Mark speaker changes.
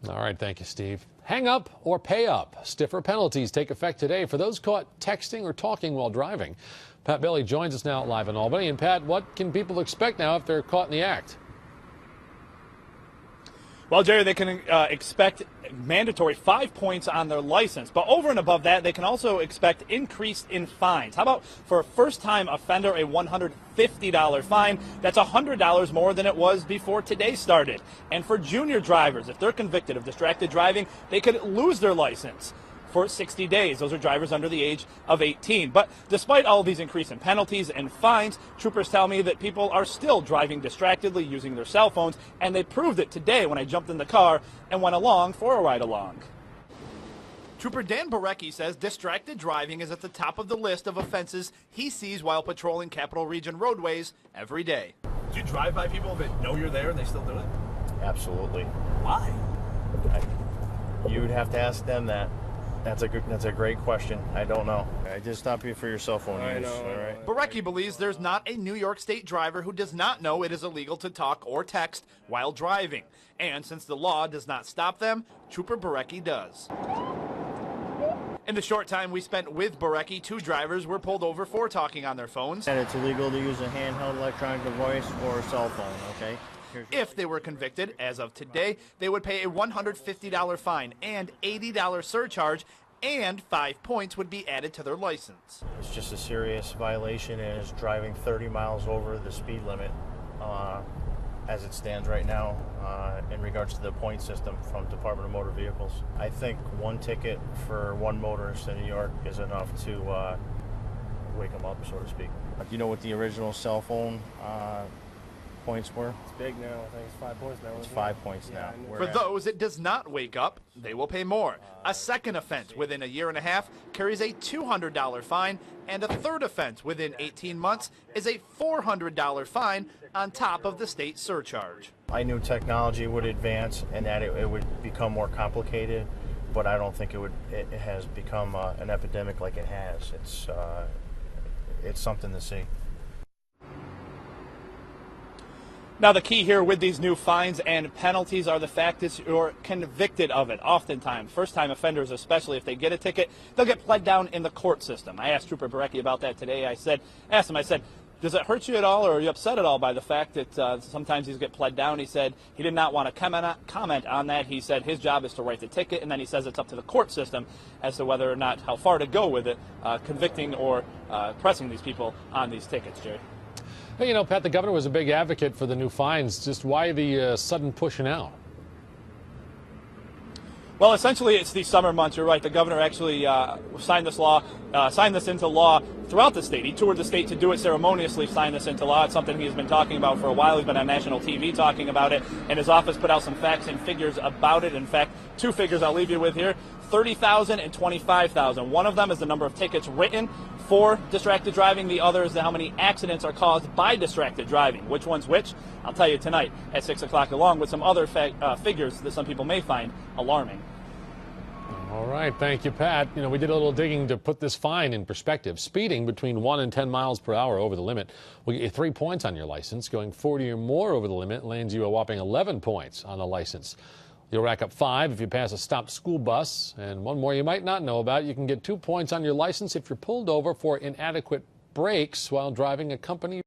Speaker 1: All right, thank you, Steve. Hang up or pay up. Stiffer penalties take effect today for those caught texting or talking while driving. Pat Bailey joins us now live in Albany. And Pat, what can people expect now if they're caught in the act?
Speaker 2: Well, Jerry, they can expect mandatory 5 points on their license. But over and above that, they can also expect increase in fines. How about for a first-time offender, a $150 fine? That's $100 more than it was before today started. And for junior drivers, if they're convicted of distracted driving, they could lose their license for 60 days. Those are drivers under the age of 18. But despite all of these increasing penalties and fines, troopers tell me that people are still driving distractedly using their cell phones, and they proved it today when I jumped in the car and went along for a ride along. Trooper Dan Barecki says distracted driving is at the top of the list of offenses he sees while patrolling Capital Region roadways every day.
Speaker 3: Do you drive by people that know you're there and they still do it?
Speaker 4: Absolutely.
Speaker 3: Why?
Speaker 4: You would have to ask them that. That's a great question. I don't know. I just stop you for your cell phone use. All right.
Speaker 2: Barecki believes there's not a New York State driver who does not know it is illegal to talk or text while driving. And since the law does not stop them, Trooper Barecki does. In the short time we spent with Barecki, 2 drivers were pulled over for talking on their phones.
Speaker 4: And it's illegal to use a handheld electronic device or a cell phone, okay?
Speaker 2: If they were convicted, as of today, they would pay a $150 fine and $80 surcharge, and 5 points would be added to their license.
Speaker 4: It's just a serious violation, and it's driving 30 miles over the speed limit as it stands right now in regards to the point system from Department of Motor Vehicles. I think 1 ticket for 1 motorist in New York is enough to wake them up, so to speak. Do you know what the original cell phone points were?
Speaker 5: It's big now. I think it's 5 points now.
Speaker 4: It's 5 points now.
Speaker 2: For those it does not wake up, they will pay more. A second offense within a year and a half carries a $200 fine, and a third offense within 18 months is a $400 fine on top of the state surcharge.
Speaker 4: I knew technology would advance and that it would become more complicated, but I don't think it has become an epidemic like it has. It's something to see.
Speaker 2: Now, the key here with these new fines and penalties are the fact that you're convicted of it. Oftentimes, first-time offenders, especially if they get a ticket, they'll get pled down in the court system. I asked Trooper Barecki about that today. I said, does it hurt you at all, or are you upset at all by the fact that sometimes these get pled down? He said he did not want to comment on that. He said his job is to write the ticket, and then he says it's up to the court system as to whether or not how far to go with it, convicting or pressing these people on these tickets, Jerry.
Speaker 1: Hey, you know, Pat, the governor was a big advocate for the new fines. Just why the sudden push now?
Speaker 2: Well, essentially, it's the summer months. You're right. The governor actually signed this into law throughout the state. He toured the state to do it ceremoniously, sign this into law. It's something he's been talking about for a while. He's been on national TV talking about it, and his office put out some facts and figures about it. In fact, 2 figures I'll leave you with here: 30,000 and 25,000. One of them is the number of tickets written for distracted driving. The other is how many accidents are caused by distracted driving. Which one's which? I'll tell you tonight at 6 o'clock, along with some other figures that some people may find alarming.
Speaker 1: All right, thank you, Pat. You know, we did a little digging to put this fine in perspective. Speeding between 1 and 10 miles per hour over the limit will get you 3 points on your license. Going 40 or more over the limit lands you a whopping 11 points on the license. You'll rack up 5 if you pass a stopped school bus. And one more you might not know about, you can get 2 points on your license if you're pulled over for inadequate brakes while driving a company